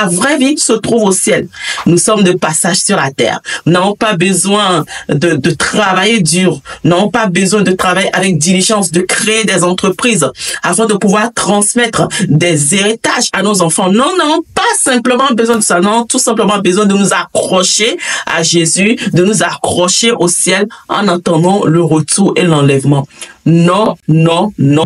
la vraie vie se trouve au ciel. Nous sommes de passage sur la terre. Nous n'avons pas besoin de travailler dur. Nous n'avons pas besoin de travailler avec diligence, de créer des entreprises afin de pouvoir transmettre des héritages à nos enfants. Non, nous n'avons pas simplement besoin de ça. Non, tout simplement besoin de nous accrocher à Jésus, de nous accrocher au ciel en attendant le retour et l'enlèvement. Non, non, non.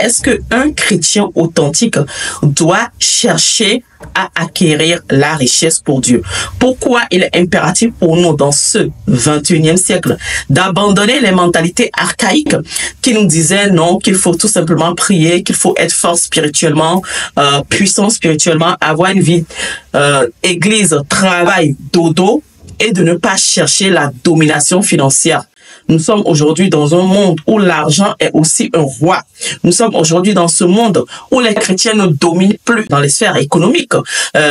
Est-ce qu'un chrétien authentique doit chercher à acquérir la richesse pour Dieu? Pourquoi il est impératif pour nous dans ce 21e siècle d'abandonner les mentalités archaïques qui nous disaient non, qu'il faut tout simplement prier, qu'il faut être fort spirituellement, puissant spirituellement, avoir une vie église, travail, dodo, et de ne pas chercher la domination financière? Nous sommes aujourd'hui dans un monde où l'argent est aussi un roi. Nous sommes aujourd'hui dans ce monde où les chrétiens ne dominent plus dans les sphères économiques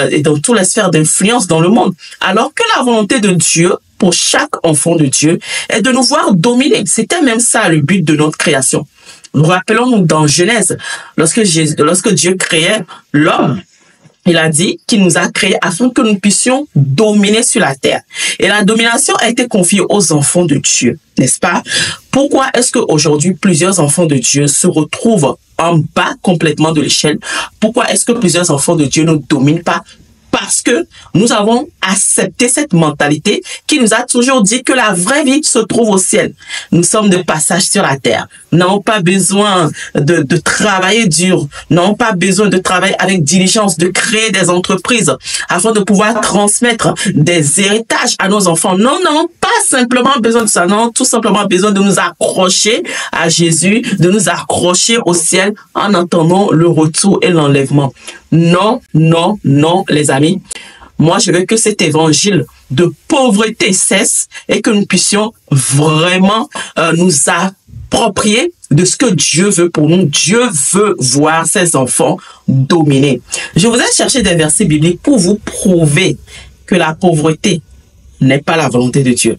et dans toutes les sphères d'influence dans le monde. Alors que la volonté de Dieu pour chaque enfant de Dieu est de nous voir dominer. C'était même ça le but de notre création. Nous rappelons dans Genèse, lorsque Dieu créait l'homme, il a dit qu'il nous a créés afin que nous puissions dominer sur la terre. Et la domination a été confiée aux enfants de Dieu, n'est-ce pas? Pourquoi est-ce qu'aujourd'hui plusieurs enfants de Dieu se retrouvent en bas complètement de l'échelle? Pourquoi est-ce que plusieurs enfants de Dieu ne dominent pas? Parce que nous avons accepté cette mentalité qui nous a toujours dit que la vraie vie se trouve au ciel. Nous sommes de passage sur la terre. Nous n'avons pas besoin de travailler dur. Nous n'avons pas besoin de travailler avec diligence, de créer des entreprises afin de pouvoir transmettre des héritages à nos enfants. Non, nous n'avons pas simplement besoin de ça. Non, tout simplement besoin de nous accrocher à Jésus, de nous accrocher au ciel en attendant le retour et l'enlèvement. Non, non, non, les amis. Moi, je veux que cet évangile de pauvreté cesse et que nous puissions vraiment nous approprier de ce que Dieu veut pour nous. Dieu veut voir ses enfants dominer. Je vous ai cherché des versets bibliques pour vous prouver que la pauvreté n'est pas la volonté de Dieu.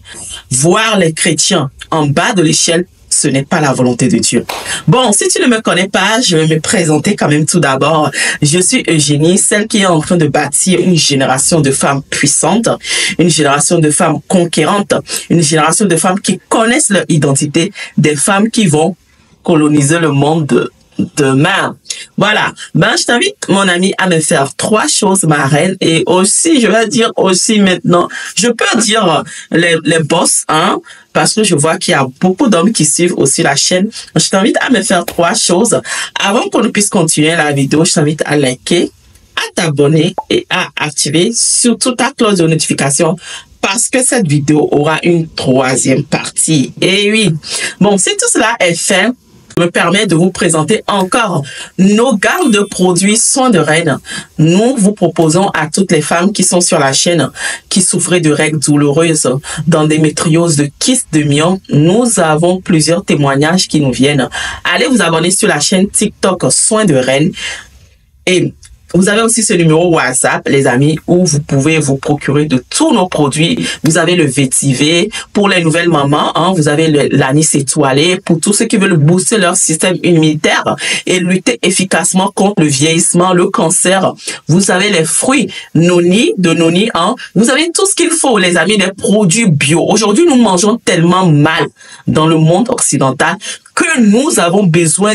Voir les chrétiens en bas de l'échelle, ce n'est pas la volonté de Dieu. Bon, si tu ne me connais pas, je vais me présenter quand même tout d'abord. Je suis Eugénie, celle qui est en train de bâtir une génération de femmes puissantes, une génération de femmes conquérantes, une génération de femmes qui connaissent leur identité, des femmes qui vont coloniser le monde demain. Voilà. Ben, je t'invite, mon ami, à me faire 3 choses, ma reine. Et aussi, je vais dire aussi maintenant, je peux dire les boss, hein, parce que je vois qu'il y a beaucoup d'hommes qui suivent aussi la chaîne. Je t'invite à me faire 3 choses. Avant qu'on puisse continuer la vidéo, je t'invite à liker, à t'abonner et à activer surtout ta cloche de notification parce que cette vidéo aura une 3e partie. Et oui. Bon, si tout cela est fait, me permet de vous présenter encore nos gammes de produits soins de reine. Nous vous proposons à toutes les femmes qui sont sur la chaîne, qui souffraient de règles douloureuses, d'endométriose, de kyste de myome. Nous avons plusieurs témoignages qui nous viennent. Allez vous abonner sur la chaîne TikTok Soins de Reine. Et vous avez aussi ce numéro WhatsApp, les amis, où vous pouvez vous procurer de tous nos produits. Vous avez le vétiver pour les nouvelles mamans, hein, vous avez l'anis étoilé pour tous ceux qui veulent booster leur système immunitaire et lutter efficacement contre le vieillissement, le cancer. Vous avez les fruits noni, de noni, hein. Vous avez tout ce qu'il faut, les amis, des produits bio. Aujourd'hui, nous mangeons tellement mal dans le monde occidental que nous avons besoin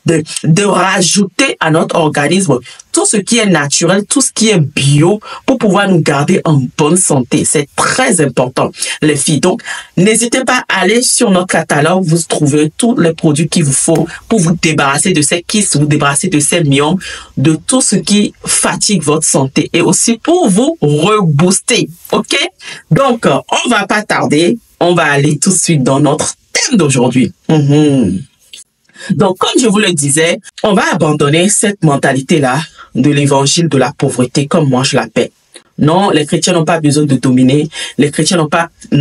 de rajouter à notre organisme tout ce qui est naturel, tout ce qui est bio pour pouvoir nous garder en bonne santé. C'est très important, les filles. Donc, n'hésitez pas à aller sur notre catalogue. Vous trouverez tous les produits qu'il vous faut pour vous débarrasser de ces kystes, vous débarrasser de ces myomes, de tout ce qui fatigue votre santé et aussi pour vous rebooster. OK? Donc, on va pas tarder. On va aller tout de suite dans notre thème d'aujourd'hui. Donc, comme je vous le disais, on va abandonner cette mentalité-là de l'évangile de la pauvreté, comme moi je l'appelle. Non, les chrétiens n'ont pas besoin de dominer. Les chrétiens n'ont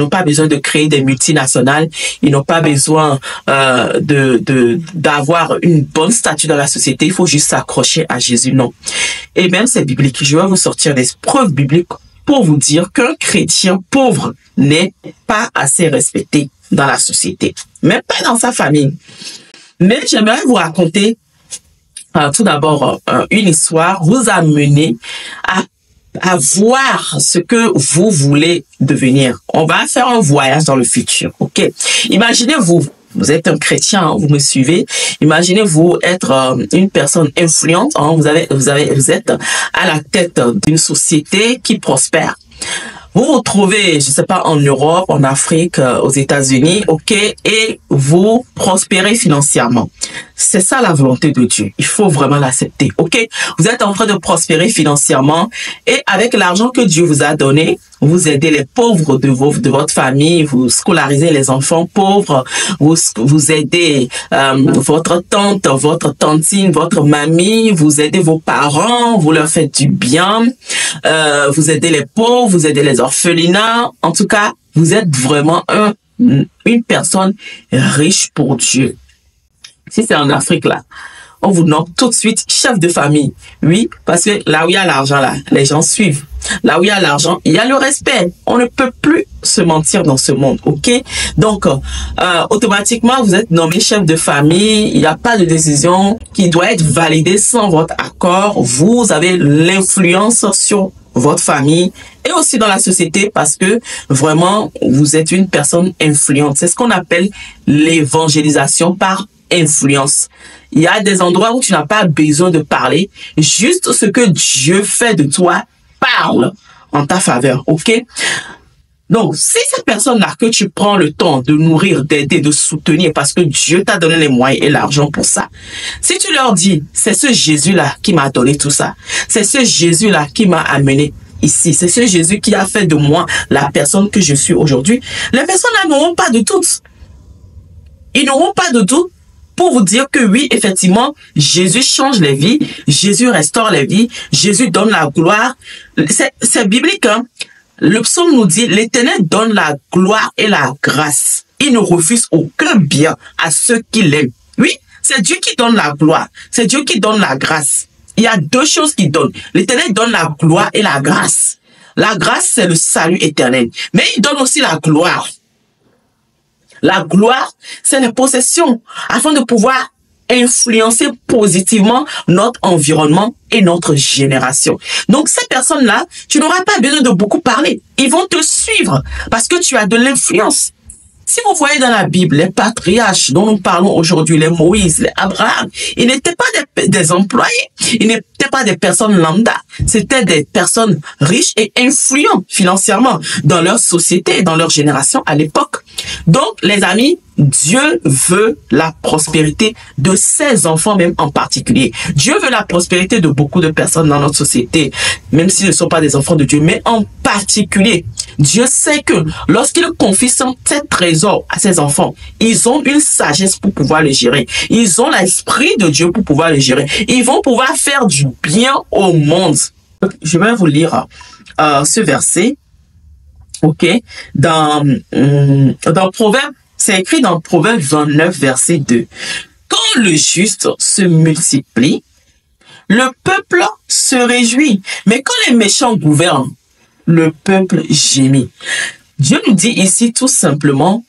pas besoin de créer des multinationales. Ils n'ont pas besoin d'avoir une bonne statue dans la société. Il faut juste s'accrocher à Jésus. Non. Et même c'est biblique. Je vais vous sortir des preuves bibliques pour vous dire qu'un chrétien pauvre n'est pas assez respecté dans la société. même pas dans sa famille. Mais j'aimerais vous raconter tout d'abord une histoire, vous amener à voir ce que vous voulez devenir. On va faire un voyage dans le futur, ok? Imaginez-vous, vous êtes un chrétien, hein, vous me suivez. Imaginez-vous être une personne influente, hein, vous êtes à la tête d'une société qui prospère. Vous vous trouvez, je sais pas, en Europe, en Afrique, aux États-Unis, ok, et vous prospérez financièrement. C'est ça la volonté de Dieu. Il faut vraiment l'accepter, ok. Vous êtes en train de prospérer financièrement et avec l'argent que Dieu vous a donné, vous aidez les pauvres de votre famille, vous scolarisez les enfants pauvres, vous aidez votre tante, votre tantine, votre mamie, vous aidez vos parents, vous leur faites du bien, vous aidez les pauvres, vous aidez les orphelinats. En tout cas, vous êtes vraiment une personne riche pour Dieu. Si c'est en Afrique, là, on vous nomme tout de suite chef de famille. Oui, parce que là où il y a l'argent, là, les gens suivent. Là où il y a l'argent, il y a le respect. On ne peut plus se mentir dans ce monde, ok? Donc, automatiquement, vous êtes nommé chef de famille. Il n'y a pas de décision qui doit être validée sans votre accord. Vous avez l'influence sur votre famille et aussi dans la société parce que vraiment, vous êtes une personne influente. C'est ce qu'on appelle l'évangélisation par influence. Il y a des endroits où tu n'as pas besoin de parler. Juste ce que Dieu fait de toi parle en ta faveur, ok? Donc, si cette personne-là que tu prends le temps de nourrir, d'aider, de soutenir parce que Dieu t'a donné les moyens et l'argent pour ça, si tu leur dis, c'est ce Jésus-là qui m'a donné tout ça, c'est ce Jésus-là qui m'a amené ici, c'est ce Jésus qui a fait de moi la personne que je suis aujourd'hui, les personnes-là n'auront pas de doute. Ils n'auront pas de doute pour vous dire que oui, effectivement, Jésus change les vies, Jésus restaure les vies, Jésus donne la gloire. C'est biblique, hein? Le psaume nous dit, l'Éternel donne la gloire et la grâce. Il ne refuse aucun bien à ceux qui l'aiment. Oui, c'est Dieu qui donne la gloire, c'est Dieu qui donne la grâce. Il y a deux choses qu'il donne. L'Éternel donne la gloire et la grâce. La grâce, c'est le salut éternel. Mais il donne aussi la gloire. La gloire, c'est les possessions, afin de pouvoir influencer positivement notre environnement et notre génération. Donc, ces personnes-là, tu n'auras pas besoin de beaucoup parler. Ils vont te suivre parce que tu as de l'influence. Si vous voyez dans la Bible, les patriarches dont nous parlons aujourd'hui, les Moïse, les Abraham, ils n'étaient pas des employés, ils n'étaient pas des personnes lambda, c'était des personnes riches et influentes financièrement dans leur société et dans leur génération à l'époque. Donc, les amis, Dieu veut la prospérité de ses enfants même en particulier. Dieu veut la prospérité de beaucoup de personnes dans notre société, même s'ils ne sont pas des enfants de Dieu, mais en particulier. Dieu sait que lorsqu'il confie ses trésors à ses enfants, ils ont une sagesse pour pouvoir le gérer. Ils ont l'esprit de Dieu pour pouvoir le gérer. Ils vont pouvoir faire du bien au monde. Je vais vous lire ce verset. Ok, dans Proverbe, c'est écrit dans Proverbe 29, verset 2. Quand le juste se multiplie, le peuple se réjouit. Mais quand les méchants gouvernent, le peuple gémit. Dieu nous dit ici tout simplement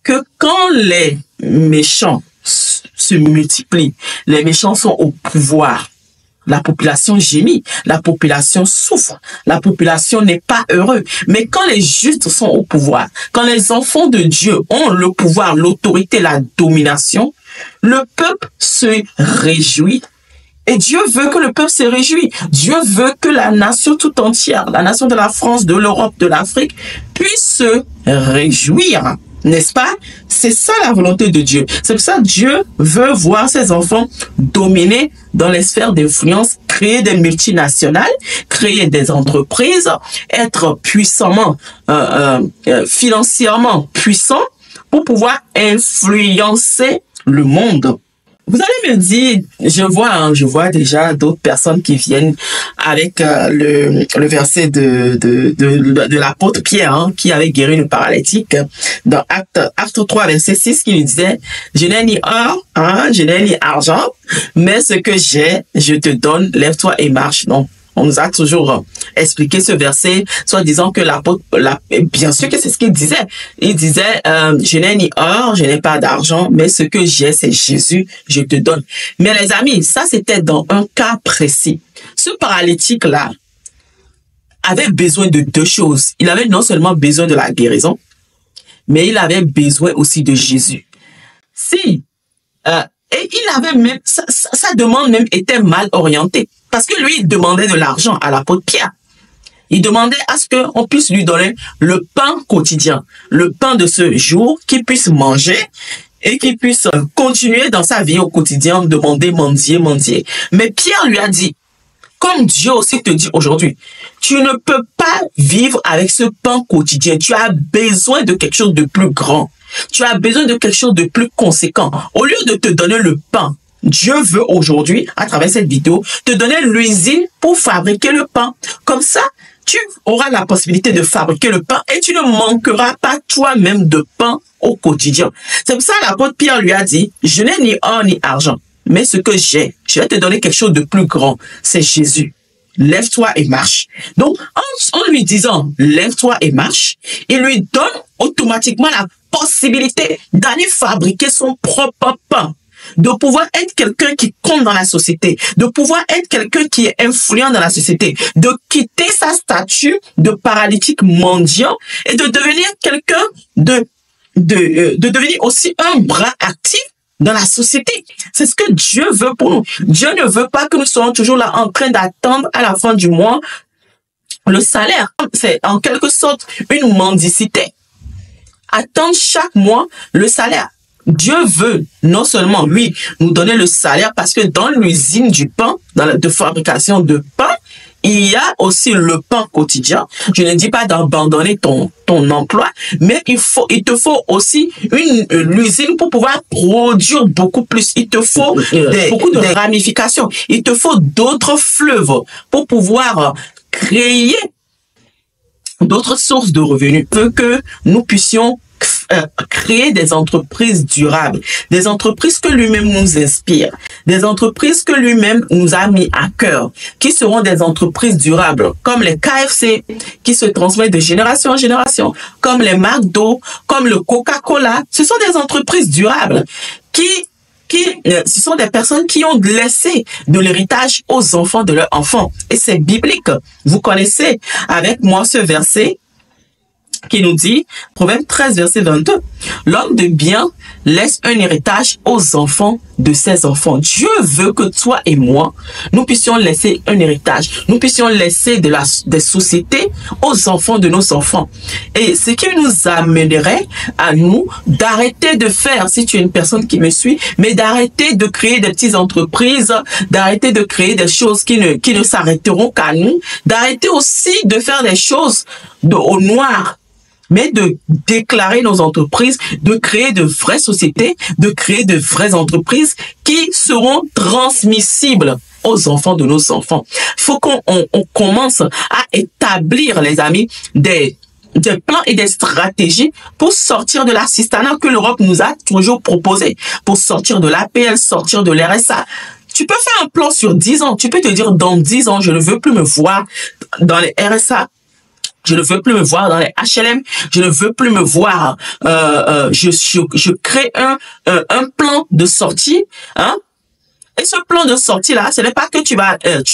que quand les méchants se multiplient, les méchants sont au pouvoir, la population gémit, la population souffre, la population n'est pas heureuse. Mais quand les justes sont au pouvoir, quand les enfants de Dieu ont le pouvoir, l'autorité, la domination, le peuple se réjouit. Et Dieu veut que le peuple se réjouisse. Dieu veut que la nation tout entière, la nation de la France, de l'Europe, de l'Afrique, puisse se réjouir. N'est-ce pas? C'est ça la volonté de Dieu. C'est pour ça que Dieu veut voir ses enfants dominer dans les sphères d'influence, créer des multinationales, créer des entreprises, être puissamment, financièrement puissants pour pouvoir influencer le monde. Vous allez me dire, je vois déjà d'autres personnes qui viennent avec le verset de l'apôtre Pierre, hein, qui avait guéri le paralytique dans Acte 3, verset 6, qui lui disait, je n'ai ni or, hein, je n'ai ni argent, mais ce que j'ai, je te donne, lève-toi et marche. Donc, On nous a toujours expliqué ce verset, soit disant que l'apôtre, bien sûr que c'est ce qu'il disait. Il disait, je n'ai ni or, je n'ai pas d'argent, mais ce que j'ai, c'est Jésus, je te donne. Mais les amis, ça c'était dans un cas précis. Ce paralytique-là avait besoin de deux choses. Il avait non seulement besoin de la guérison, mais il avait besoin aussi de Jésus. Et il avait même, sa demande même était mal orientée. Parce que lui, il demandait de l'argent à l'apôtre Pierre. Il demandait à ce qu'on puisse lui donner le pain quotidien, le pain de ce jour, qu'il puisse manger et qu'il puisse continuer dans sa vie au quotidien, demander, mendier. Mais Pierre lui a dit, comme Dieu aussi te dit aujourd'hui, tu ne peux pas vivre avec ce pain quotidien. Tu as besoin de quelque chose de plus grand. Tu as besoin de quelque chose de plus conséquent. Au lieu de te donner le pain, Dieu veut aujourd'hui, à travers cette vidéo, te donner l'usine pour fabriquer le pain. Comme ça, tu auras la possibilité de fabriquer le pain et tu ne manqueras pas toi-même de pain au quotidien. C'est pour ça que l'apôtre Pierre lui a dit, je n'ai ni or ni argent, mais ce que j'ai, je vais te donner quelque chose de plus grand, c'est Jésus. Lève-toi et marche. Donc, en lui disant, lève-toi et marche, il lui donne automatiquement la possibilité d'aller fabriquer son propre pain, de pouvoir être quelqu'un qui compte dans la société, de pouvoir être quelqu'un qui est influent dans la société, de quitter sa statue de paralytique mendiant et de devenir quelqu'un de devenir aussi un bras actif dans la société. C'est ce que Dieu veut pour nous. Dieu ne veut pas que nous soyons toujours là en train d'attendre à la fin du mois le salaire. C'est en quelque sorte une mendicité. Attendre chaque mois le salaire. Dieu veut non seulement, lui, nous donner le salaire parce que dans l'usine du pain, de fabrication de pain, il y a aussi le pain quotidien. Je ne dis pas d'abandonner ton emploi, mais il te faut aussi l'usine pour pouvoir produire beaucoup plus. Il te faut beaucoup de ramifications. Il te faut d'autres fleuves pour pouvoir créer d'autres sources de revenus. Peu que nous puissions créer des entreprises durables, des entreprises que lui-même nous inspire, des entreprises que lui-même nous a mis à cœur, qui seront des entreprises durables, comme les KFC, qui se transmettent de génération en génération, comme les McDo, comme le Coca-Cola. Ce sont des entreprises durables ce sont des personnes qui ont laissé de l'héritage aux enfants de leurs enfants. Et c'est biblique. Vous connaissez avec moi ce verset qui nous dit, Proverbe 13, verset 22, l'homme de bien laisse un héritage aux enfants de ses enfants. Dieu veut que toi et moi, nous puissions laisser un héritage. Nous puissions laisser des sociétés aux enfants de nos enfants. Et ce qui nous amènerait à nous d'arrêter de faire, si tu es une personne qui me suit, mais d'arrêter de créer des petites entreprises, d'arrêter de créer des choses qui ne s'arrêteront qu'à nous, d'arrêter aussi de faire des choses au noir, mais de déclarer nos entreprises, de créer de vraies sociétés, de créer de vraies entreprises qui seront transmissibles aux enfants de nos enfants. Il faut qu'on commence à établir, les amis, des plans et des stratégies pour sortir de l'assistanat que l'Europe nous a toujours proposé, pour sortir de l'APL, sortir de l'RSA. Tu peux faire un plan sur 10 ans. Tu peux te dire, dans 10 ans, je ne veux plus me voir dans les RSA. Je ne veux plus me voir dans les HLM. Je ne veux plus me voir. Je crée un plan de sortie. Hein? Et ce plan de sortie-là, ce n'est pas que tu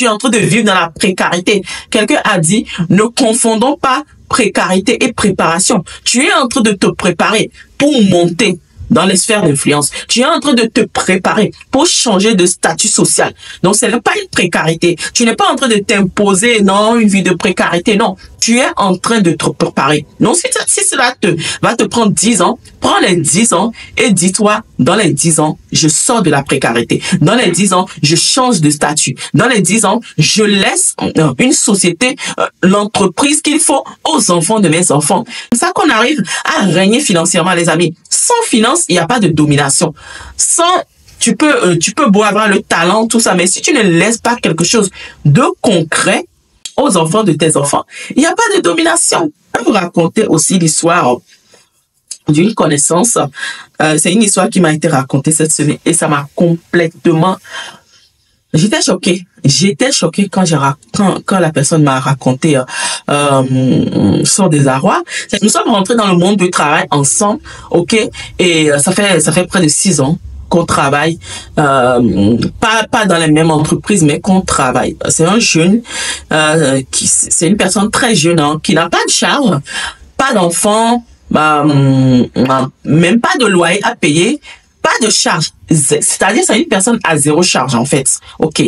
es en train de vivre dans la précarité. Quelqu'un a dit, ne confondons pas précarité et préparation. Tu es en train de te préparer pour monter dans les sphères d'influence. Tu es en train de te préparer pour changer de statut social. Donc, ce n'est pas une précarité. Tu n'es pas en train de t'imposer, non, une vie de précarité, non. Tu es en train de te préparer. Non, si cela va te prendre 10 ans, prends les 10 ans et dis-toi, dans les 10 ans, je sors de la précarité. Dans les 10 ans, je change de statut. Dans les 10 ans, je laisse une société, l'entreprise qu'il faut aux enfants de mes enfants. C'est ça qu'on arrive à régner financièrement, les amis. Sans finance, il n'y a pas de domination. Tu peux beau avoir le talent, tout ça, mais si tu ne laisses pas quelque chose de concret aux enfants de tes enfants, il n'y a pas de domination. Je vais vous raconter aussi l'histoire d'une connaissance. C'est une histoire qui m'a été racontée cette semaine et ça m'a complètement J'étais choquée. J'étais choquée quand la personne m'a raconté son désarroi. Nous sommes rentrés dans le monde du travail ensemble, ok, et ça fait près de 6 ans qu'on travaille, pas dans les mêmes entreprises, mais qu'on travaille. C'est un jeune, c'est une personne très jeune, hein, qui n'a pas de charge, pas d'enfant, même pas de loyer à payer, pas de charge. C'est-à-dire, c'est une personne à 0 charge, en fait. OK.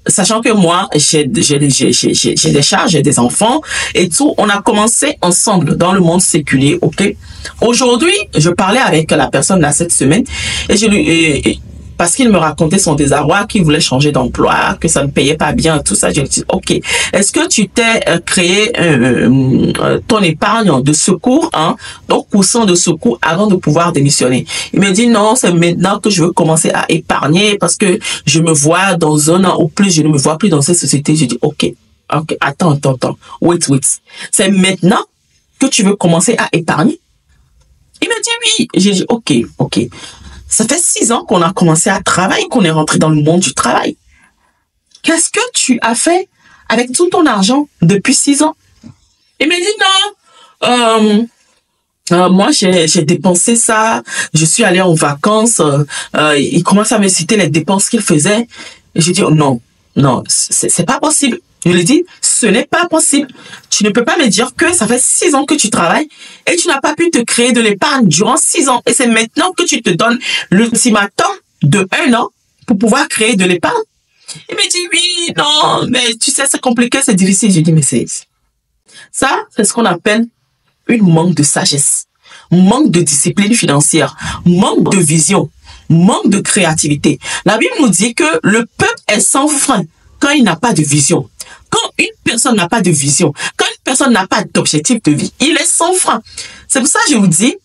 Sachant que moi, j'ai des charges, j'ai des enfants et tout. On a commencé ensemble dans le monde séculier, OK. Aujourd'hui, je parlais avec la personne là cette semaine et parce qu'il me racontait son désarroi, qu'il voulait changer d'emploi, que ça ne payait pas bien, tout ça. Je lui dis, OK, est-ce que tu t'es créé ton épargne de secours, hein, ton coussin de secours avant de pouvoir démissionner? Il me dit, non, c'est maintenant que je veux commencer à épargner parce que je me vois dans un an ou plus, je ne me vois plus dans cette société. Je dis, OK, attends, wait. C'est maintenant que tu veux commencer à épargner? Il me dit oui. J'ai dit, OK. Ça fait 6 ans qu'on a commencé à travailler, qu'on est rentré dans le monde du travail. Qu'est-ce que tu as fait avec tout ton argent depuis 6 ans? Il me dit non, moi j'ai dépensé ça, je suis allé en vacances, il commence à me citer les dépenses qu'il faisait. Et j'ai dit, oh, non, c'est pas possible. Je lui ai dit, ce n'est pas possible. Tu ne peux pas me dire que ça fait 6 ans que tu travailles et tu n'as pas pu te créer de l'épargne durant 6 ans. Et c'est maintenant que tu te donnes l'ultimatum de 1 an pour pouvoir créer de l'épargne. Il me dit, oui, non, mais tu sais, c'est compliqué, c'est difficile. Je dis, mais c'est ce qu'on appelle une manque de sagesse, manque de discipline financière, manque de vision, manque de créativité. La Bible nous dit que le peuple est sans frein quand il n'a pas de vision. Quand une personne n'a pas de vision, quand une personne n'a pas d'objectif de vie, il est sans frein. C'est pour ça que je vous dis,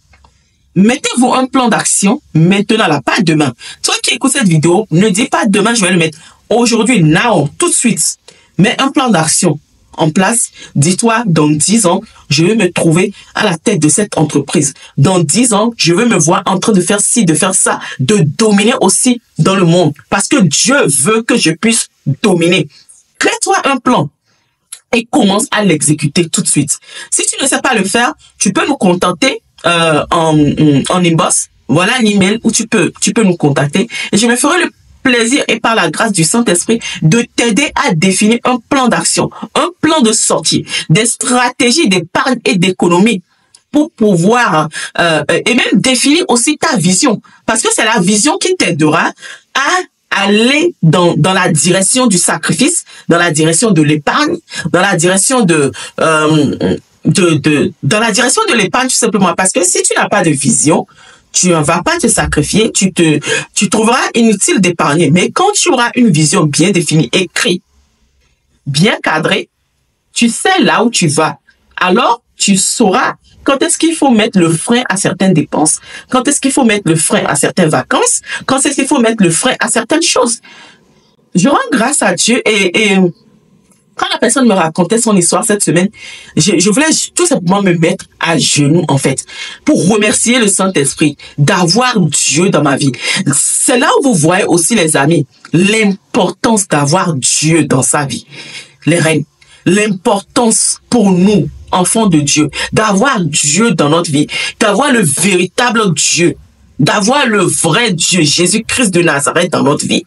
mettez-vous un plan d'action maintenant, là, pas demain. Toi qui écoutes cette vidéo, ne dis pas demain, je vais le mettre. Aujourd'hui, now, tout de suite, mets un plan d'action en place. Dis-toi, dans 10 ans, je vais me trouver à la tête de cette entreprise. Dans 10 ans, je vais me voir en train de faire ci, de faire ça, de dominer aussi dans le monde. Parce que Dieu veut que je puisse dominer. Crée-toi un plan et commence à l'exécuter tout de suite. Si tu ne sais pas le faire, tu peux nous contacter en inbox. Voilà un email où tu peux nous contacter et je me ferai le plaisir et par la grâce du Saint-Esprit de t'aider à définir un plan d'action, un plan de sortie, des stratégies d'épargne et d'économie pour pouvoir et même définir aussi ta vision, parce que c'est la vision qui t'aidera à aller dans la direction du sacrifice, dans la direction de l'épargne, dans la direction dans la direction de l'épargne tout simplement, parce que si tu n'as pas de vision, tu ne vas pas te sacrifier, tu trouveras inutile d'épargner. Mais quand tu auras une vision bien définie, écrite, bien cadrée, tu sais là où tu vas. Alors, tu sauras quand est-ce qu'il faut mettre le frein à certaines dépenses, quand est-ce qu'il faut mettre le frein à certaines vacances, quand est-ce qu'il faut mettre le frein à certaines choses. Je rends grâce à Dieu et quand la personne me racontait son histoire cette semaine, je voulais tout simplement me mettre à genoux, en fait, pour remercier le Saint-Esprit d'avoir Dieu dans ma vie. C'est là où vous voyez aussi, les amis, l'importance d'avoir Dieu dans sa vie. Les reines, l'importance pour nous, enfants de Dieu, d'avoir Dieu dans notre vie, d'avoir le véritable Dieu, d'avoir le vrai Dieu, Jésus-Christ de Nazareth dans notre vie.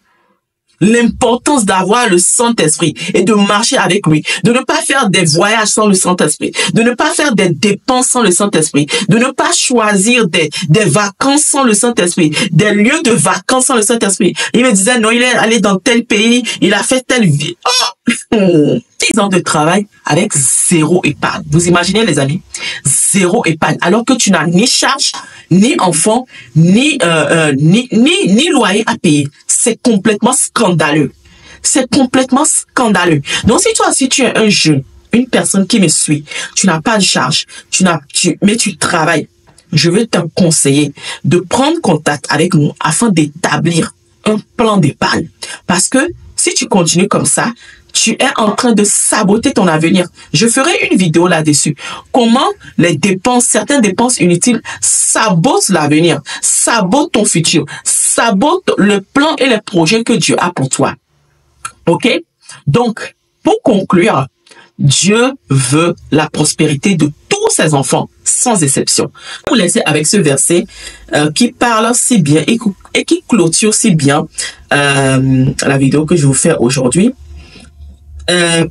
L'importance d'avoir le Saint-Esprit et de marcher avec lui, de ne pas faire des voyages sans le Saint-Esprit, de ne pas faire des dépenses sans le Saint-Esprit, de ne pas choisir des vacances sans le Saint-Esprit, des lieux de vacances sans le Saint-Esprit. Il me disait, non, il est allé dans tel pays, il a fait telle vie. Oh! 10 ans de travail avec 0 épargne. Vous imaginez, les amis? 0 épargne. Alors que tu n'as ni charge, ni enfant, ni loyer à payer. C'est complètement scandaleux. C'est complètement scandaleux. Donc, si tu es un jeune, une personne qui me suit, tu n'as pas de charge, mais tu travailles, je vais te conseiller de prendre contact avec nous afin d'établir un plan d'épargne. Parce que si tu continues comme ça, tu es en train de saboter ton avenir. Je ferai une vidéo là-dessus. Comment les dépenses, certaines dépenses inutiles sabotent l'avenir, sabotent ton futur, sabotent le plan et les projets que Dieu a pour toi. OK? Donc, pour conclure, Dieu veut la prospérité de tous ses enfants, sans exception. Je vous laisser avec ce verset qui parle si bien et qui clôture si bien la vidéo que je vous fais aujourd'hui.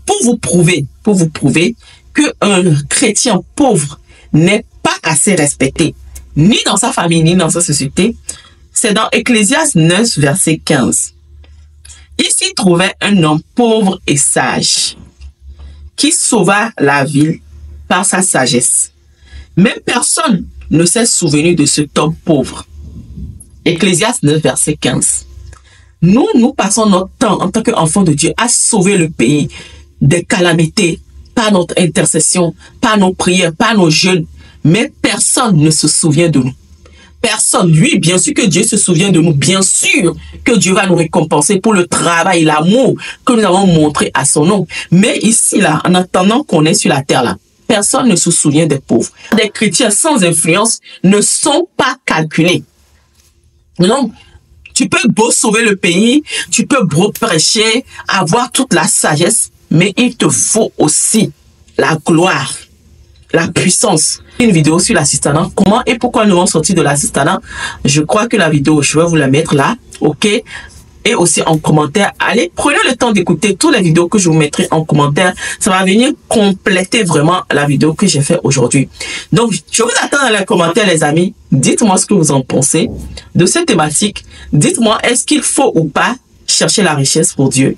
Pour vous prouver qu'un chrétien pauvre n'est pas assez respecté, ni dans sa famille, ni dans sa société, c'est dans Ecclésiaste 9, verset 15. Il s'y trouvait un homme pauvre et sage, qui sauva la ville par sa sagesse. Mais personne ne s'est souvenu de cet homme pauvre. Ecclésiaste 9, verset 15. Nous passons notre temps en tant qu'enfants de Dieu à sauver le pays des calamités, par notre intercession, par nos prières, par nos jeûnes. Mais personne ne se souvient de nous. Personne. Oui, bien sûr que Dieu se souvient de nous. Bien sûr que Dieu va nous récompenser pour le travail, l'amour que nous avons montré à son nom. Mais ici, là, en attendant qu'on est sur la terre, là, personne ne se souvient des pauvres. Des chrétiens sans influence ne sont pas calculés. Non. Tu peux beau sauver le pays, tu peux beau prêcher, avoir toute la sagesse, mais il te faut aussi la gloire, la puissance. Une vidéo sur l'assistanat, comment et pourquoi nous avons sorti de l'assistanat. Je crois que la vidéo, je vais vous la mettre là, ok? Et aussi en commentaire, allez, prenez le temps d'écouter toutes les vidéos que je vous mettrai en commentaire. Ça va venir compléter vraiment la vidéo que j'ai fait aujourd'hui. Donc, je vous attends dans les commentaires, les amis. Dites-moi ce que vous en pensez de cette thématique. Dites-moi, est-ce qu'il faut ou pas chercher la richesse pour Dieu?